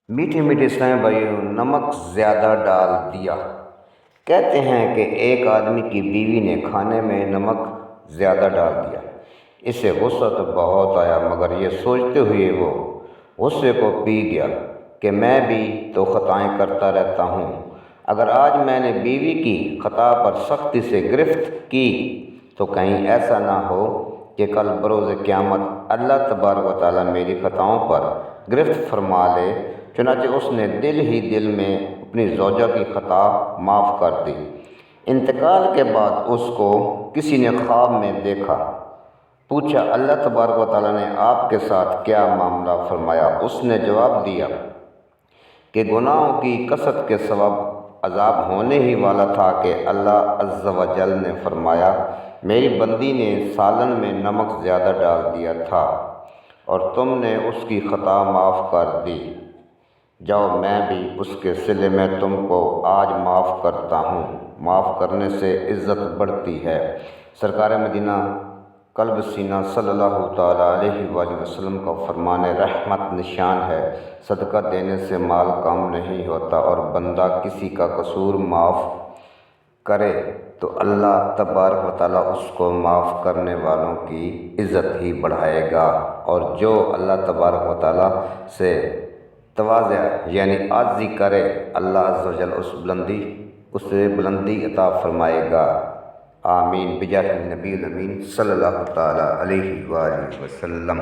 میٹھے میٹھے اسلام بھائیوں، نمک زیادہ ڈال دیا۔ کہتے ہیں کہ ایک آدمی کی بیوی نے کھانے میں نمک زیادہ ڈال دیا۔ اسے غصہ تو بہت آیا، مگر یہ سوچتے ہوئے وہ غصے کو پی گیا کہ میں بھی تو خطائیں کرتا رہتا ہوں۔ اگر آج میں نے بیوی کی خطا پر سختی سے گرفت کی تو کہیں ایسا نہ ہو کہ کل بروز قیامت اللہ تبارک و تعالیٰ میری خطاؤں پر گرفت فرما لے۔ چنانچہ اس نے دل ہی دل میں اپنی زوجہ کی خطا معاف کر دی۔ انتقال کے بعد اس کو کسی نے خواب میں دیکھا۔ پوچھا، اللہ تبارک و تعالیٰ نے آپ کے ساتھ کیا معاملہ فرمایا؟ اس نے جواب دیا کہ گناہوں کی کثرت کے سبب عذاب ہونے ہی والا تھا کہ اللہ عز و جل نے فرمایا، میری بندی نے سالن میں نمک زیادہ ڈال دیا تھا اور تم نے اس کی خطا معاف کر دی۔ جاؤ، میں بھی اس کے صلے میں تم کو آج معاف کرتا ہوں۔ معاف کرنے سے عزت بڑھتی ہے۔ سرکار مدینہ قلب سینہ صلی اللہ تعالیٰ علیہ وآلہ وسلم کا فرمان رحمت نشان ہے، صدقہ دینے سے مال کم نہیں ہوتا، اور بندہ کسی کا قصور معاف کرے تو اللہ تبارک و تعالیٰ اس کو معاف کرنے والوں کی عزت ہی بڑھائے گا، اور جو اللہ تبارک و تعالیٰ سے تواضع یعنی عاجزی کرے، اللہ عز و جل اسے بلندی عطا فرمائے گا۔ آمین بجاہ النبی الامین صلی اللہ تعالیٰ علیہ وآلہ وسلم۔